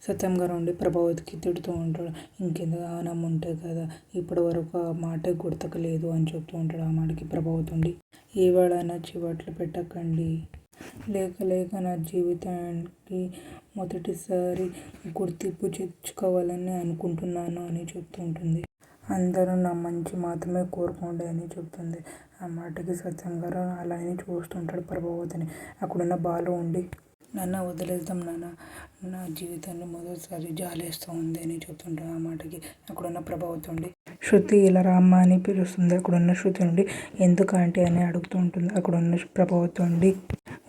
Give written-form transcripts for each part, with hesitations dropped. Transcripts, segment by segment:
సత్యం గారు ఉండి ప్రభావతికి తిడుతూ ఉంటాడు. ఇంకెంత గానం ఉంటాయి కదా, ఇప్పటి వరకు ఆ మాటే గుర్తుకులేదు అని చెప్తూ ఉంటాడు. ఆ మాటకి ప్రభావతి ఉండి, ఏవాడైనా చివట్లు పెట్టకండి, లేక లేక నా జీవితానికి మొదటిసారి గుర్తింపు తెచ్చుకోవాలని అనుకుంటున్నాను అని చెప్తూ ఉంటుంది. అందరూ నా మంచి మాత్రమే కోరుకోండి అని చెప్తుంది. ఆ మాటకి సత్యం గారు అలానే చూస్తుంటాడు ప్రభావతిని. అక్కడున్న బాలు ఉండి, నాన్న వదిలేద్దాం నాన్న, నా జీవితాన్ని మొదటిసారి జాలేస్తూ ఉంది అని చెప్తుంటాడు. ఆ మాటకి అక్కడున్న ప్రభావతి ఉండి, శృతి ఇలా రామ్మ అని పిలుస్తుంది. అక్కడున్న శృతి ఉండి, ఎందుకు ఆంటీ అని అడుగుతూ ఉంటుంది. అక్కడున్న ప్రభావతి ఉండి,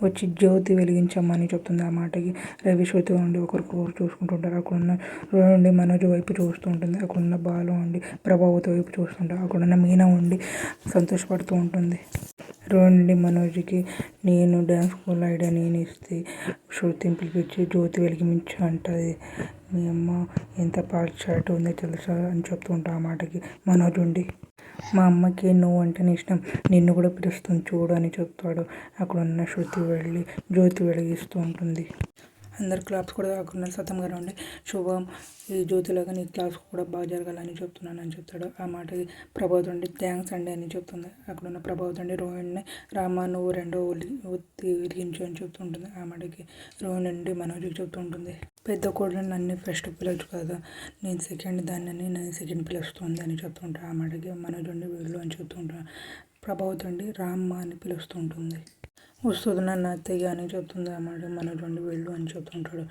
వచ్చి జ్యోతి వెలిగించమ్మని చెప్తుంది. ఆ మాటకి రవి శృతి ఉండి ఒకరికొకరు చూసుకుంటుంటారు. అక్కడున్న నుండి మనోజ్ వైపు చూస్తూ ఉంటుంది. అక్కడున్న బాలు ఉండి ప్రభావతి వైపు చూస్తుంటారు. అక్కడున్న మీనా ఉండి సంతోషపడుతూ ఉంటుంది. నుండి మనోజ్కి, నేను డ్యాన్స్ స్కూల్ ఐడియా నేను ఇస్తే శృతిని పిలిపించి జ్యోతి వెలిగించు అంటది. మీ అమ్మ ఎంత పాల్చాటు ఉందో తెలుసా అని చెప్తూ ఉంటా. ఆ మాటకి మనోజ్ ఉండి, మా అమ్మకి నువ్వు అంటేనే ఇష్టం, నిన్ను కూడా పిలుస్తుంది చూడు అని చెప్తాడు. అక్కడున్న శృతి వెళ్ళి జ్యోతి వెలిగిస్తూ ఉంటుంది. అందరు క్లాప్స్ కూడా అక్కడున్న సత్యం గారు ఉండి, శుభం, ఈ జ్యోతిలాగా నీ క్లాస్ కూడా బాగా జరగాలని చెప్తున్నాను అని చెప్తాడు. ఆ మాటకి ప్రభావతి ఉండి, థ్యాంక్స్ అండి అని చెప్తుంది. అక్కడున్న ప్రభావతి ఉండి రోహిణిని, రామ నువ్వు రెండో ఒత్తి వెలిగించు అని చెప్తుంటుంది. ఆ మాటకి రోహిణి నుండి మనోజ్కి చెప్తూ ఉంటుంది, పెద్ద కోడలు నన్ను ఫస్ట్ పిలవచ్చు కదా, నేను సెకండ్ దాన్ని నేను సెకండ్ పిలుస్తుంది అని చెప్తుంటాను. ఆ మాటకి మనోజ్ ఉండి వెళ్ళు అని చెప్తుంటాను. ప్రభావతి ఉండి రామ్మ అని పిలుస్తూ ఉంటుంది. వస్తుంది నన్ను అత్తయ్య అని చెప్తుంది. అన్నమాట మనోజ్ ఉండి వెళ్ళు అని చెప్తుంటాడు.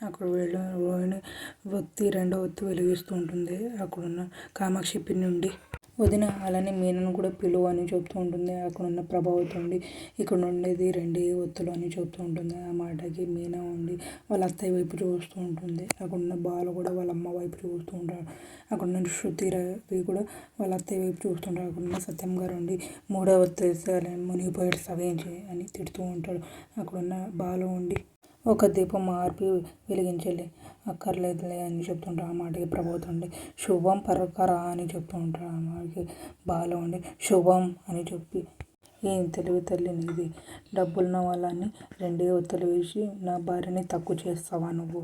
అక్కడ వెళ్ళు రోహిణి రెండో ఒత్తి వెలిగిస్తూ ఉంటుంది. అక్కడున్న కామాక్షి పిన్ని నుండి, వదిన అలానే మీనను కూడా పిలువు అని చెప్తూ ఉంటుంది. అక్కడున్న ప్రభావతి ఉండి, ఇక్కడ ఉండేది రెండే ఒత్తులు అని చెప్తూ ఉంటుంది. ఆ మాటకి మీనా ఉండి వాళ్ళ అత్తయ్య వైపు చూస్తూ ఉంటుంది. అక్కడున్న బాలు కూడా వాళ్ళ అమ్మ వైపు చూస్తూ ఉంటాడు. అక్కడున్న శృతి రవి కూడా వాళ్ళ అత్తయ్య వైపు చూస్తుంటాడు. అక్కడున్న సత్యం గారు ఉండి, మూడో ఒత్తి వేస్తే మునిగిపోయాడు సవేంచి అని తిడుతూ ఉంటాడు. అక్కడున్న బాలు ఉండి, ఒక దీపం ఆర్పి వెలిగించాలి, అక్కర్లేదులే అని చెప్తుంటాడు. ఆ మాటకి ప్రభావతి ఉండి, శుభం పరకరా అని చెప్తూ ఉంటాడు. ఆ మాటకి బాలు ఉండి, శుభం అని చెప్పి, ఏం తెలివి తల్లి నీది, డబ్బులున్న వాళ్ళని రెండే ఒత్తులు వేసి నా భార్యని తక్కువ చేస్తావా నువ్వు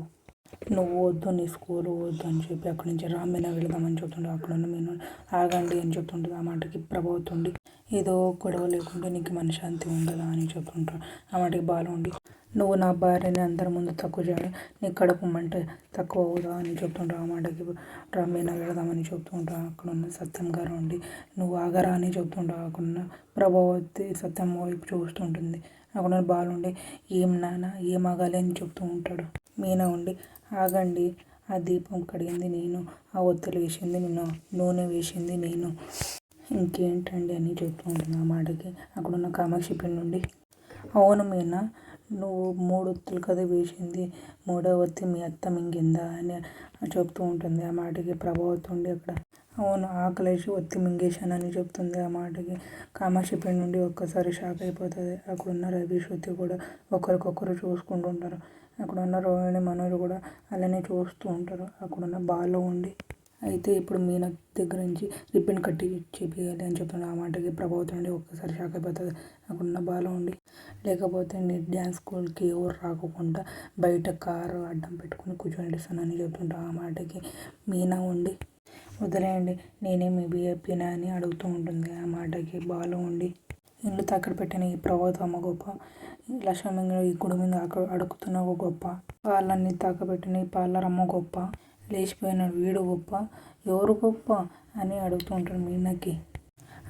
వద్దు, నీ స్కూలు వద్దు అని చెప్పి అక్కడి నుంచి రామీనా వెళదామని చెప్తుంటాడు. అక్కడున్న మీను ఆగండి అని చెప్తుంటుంది. ఆ మాటకి ప్రభావతి ఉండి, ఏదో గొడవ లేకుంటే నీకు మనశ్శాంతి ఉండదా అని చెప్తుంటాడు. ఆ మాటకి బాలు ఉండి, నువ్వు నా భార్యని అందరి ముందు తక్కువ చేయడం, నీ కడుపు మంట తక్కువ అవుదా అని చెప్తుంటావు. ఆ మాటకి రామీనా వెళదామని చెప్తుంటావు. అక్కడున్న సత్యం గారు ఉండి, నువ్వు ఆగరా అని చెప్తుంటావు. అక్కడున్న ప్రభావతి సత్యం వైపు చూస్తుంటుంది. అక్కడున్న బాలు ఉండి, ఏం నాన్న ఏం ఆగాలి అని చెప్తూ ఉంటాడు. మీనా ఉండి, ఆగండి, ఆ దీపం కడిగింది నేను, ఆ ఒత్తులు వేసింది నేను, నూనె వేసింది నేను, ఇంకేంటండి అని చెప్తూ ఉంటుంది. ఆ మాటకి అక్కడున్న కామాక్షి పిన్ని నుండి, అవును మీనా, నువ్వు 3 ఒత్తులు కదా వేసింది, మూడో ఒత్తి మీ అత్త మింగిందా అని చెప్తూ ఉంటుంది. ఆ మాటకి ప్రభావతి ఉండి, అక్కడ అవును ఆకలేసి ఒత్తి మింగేశానని చెప్తుంది. ఆ మాటకి కామాక్షి పిన్ని నుండి ఒక్కసారి షాక్ అయిపోతుంది. అక్కడున్న రవి శృతి కూడా ఒకరికొకరు చూసుకుంటుంటారు. అక్కడున్న రోహిణి మనోజ్ కూడా అలానే చూస్తూ ఉంటారు. అక్కడున్న బాలు ఉండి, అయితే ఇప్పుడు మీనా దగ్గర నుంచి రిబ్బన్ కట్టి చేపియాలి అని చెప్తున్నాడు. ఆ మాటకి ప్రభావతి నుండి ఒక్కసారి షాక్ అయిపోతుంది. అక్కడున్న బాలు ఉండి, లేకపోతే నీ డ్యాన్స్ స్కూల్కి ఎవరు రాకుండా బయట కారు అడ్డం పెట్టుకుని కూర్చొనిస్తానని చెప్తుంటా. ఆ మాటకి మీనా ఉండి, వదిలేయండి నేనే మీ బీఏపీనా అని అడుగుతూ ఉంటుంది. ఆ మాటకి బాలు ఉండి, ఇల్లు తాకట్టు పెట్టిన ఈ ప్రభావతి అమ్మ గొప్ప, లక్ష్మీ ఈ గుడి మీద అడుగుతున్న గొప్ప, వాళ్ళని తాకబెట్టిన ఈ పార్లర్ గొప్ప, లేచిపోయిన వీడు గొప్ప, ఎవరు గొప్ప అని అడుగుతూ ఉంటాడు. మీనాకి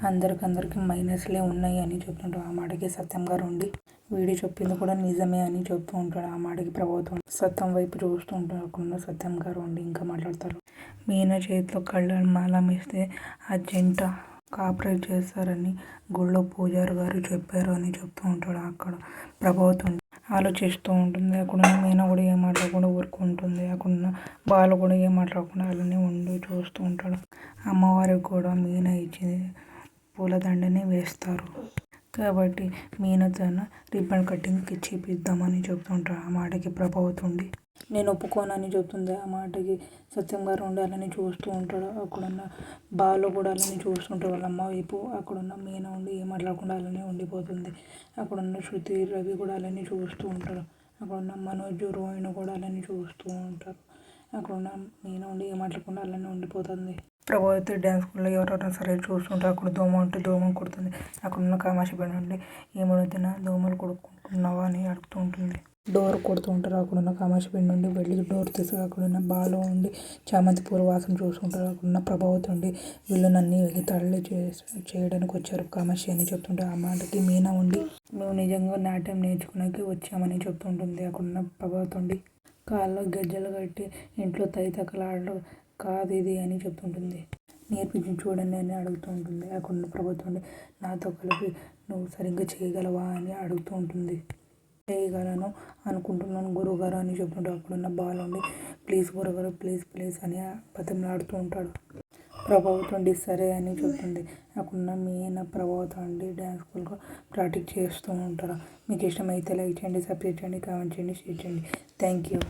అందరికీ మైనస్లే ఉన్నాయి అని చెప్తుంటాడు. ఆ మాటకి సత్యం గారు ఉండి, వీడి చెప్పింది కూడా నిజమే అని చెప్తూ ఉంటాడు. ఆ మాటకి ప్రభావం సత్యం వైపు చూస్తూ ఉంటాడు. అక్కడ సత్యం గారు ఉండి ఇంకా మాట్లాడతారు. మీనా చేతిలో కళ్ళ మాల వేస్తే ఆ జంట కాపరేట్ చేస్తారని గుళ్ళో పూజారి గారు చెప్పారు అని చెప్తూ ఉంటాడు. అక్కడ ప్రభావం ఆలోచిస్తూ ఉంటుంది. అక్కడ మీనా కూడా ఏం మాట్లాడకుండా ఊరుకుంటుంది. అక్కడ బాలు కూడా ఏం మాట్లాడకుండా అలానే ఉండి చూస్తూ ఉంటాడు. అమ్మవారికి కూడా మీనా ఇచ్చి పూలదండనే వేస్తారు కాబట్టి మీనా తన రిబ్బన్ కటింగ్కి చేపిద్దామని చెప్తుంటాడు. ఆ మాటకి ప్రభావతి ఉండి, నేను ఒప్పుకోనని చెప్తుంది. ఆ మాటకి సత్యం గారు ఉండి అలానే చూస్తూ ఉంటాడు. అక్కడున్న బాలు కూడా అలానే చూస్తుంటాడు వాళ్ళ అమ్మ వైపు. అక్కడున్న మీనా ఉండి ఏం మాట్లాడకుండా అలానే ఉండిపోతుంది. అక్కడున్న శృతి రవి కూడా అలానే చూస్తూ ఉంటాడు. అక్కడ ఉన్న మనోజ్ రోహిణి కూడా అలానే చూస్తూ ఉంటారు. అక్కడ ఉన్న మీనా ఉండి ఏం మాట్లాడకుండా అలానే ఉండిపోతుంది. ప్రభావతి డ్యాన్స్ స్కూల్లో ఎవరైనా సరే చూస్తుంటారు. అక్కడ దోమ ఉంటే దోమ కుడుతుంది. అక్కడ ఉన్న కామాక్షి బెడ్ నుండి ఏమడుగుతున్నా దోమలు కొడుకుంటున్నావా అని అడుగుతూ ఉంటుంది. డోర్ కొడుతూ ఉంటారు. అక్కడున్న కామాక్షి బెడ్ నుండి వెళ్ళి డోర్ తీసి అక్కడున్న బాలో ఉండి చామంతి పూల వాసన చూసుకుంటారు. అక్కడున్న ప్రభావతి ఉండి వీళ్ళు నన్ను ఎగతాళి చేయడానికి వచ్చారు కామాక్షి అని చెప్తుంటే ఆ మాటకి మీనా ఉండి మేము నిజంగా నాట్యం నేర్చుకునేకి వచ్చామని చెప్తుంటుంది. అక్కడున్న ప్రభావతి ఉండి కాళ్ళలో గజ్జలు కట్టి ఇంట్లో తైతక్కలాడడం కాదు ఇది అని చెప్తుంటుంది. నేర్పించి చూడండి అని అడుగుతూ ఉంటుంది. అక్కడున్న ప్రభావతి ఉండి నాతో కలిపి నువ్వు సరిగ్గా చేయగలవా అని అడుగుతూ ఉంటుంది. చేయగలను అనుకుంటున్నాను గురువుగారు అని చెప్తుంటాడు. అక్కడున్న బాలు ఉండి ప్లీజ్ గురుగారు ప్లీజ్ ప్లీజ్ అని బతిమలాడుతూ ఉంటాడు. ప్రభావతి ఉండి సరే అని చెప్తుంది. అక్కడున్న మీనా ప్రభావతి ఉండి డ్యాన్స్ స్కూల్గా ప్రాక్టీస్ చేస్తూ ఉంటారు. మీకు ఇష్టమైతే లైక్ చేయండి, సబ్స్క్రైబ్ చేయండి, కామెంట్ చేయండి, షేర్ చేయండి. Thank you.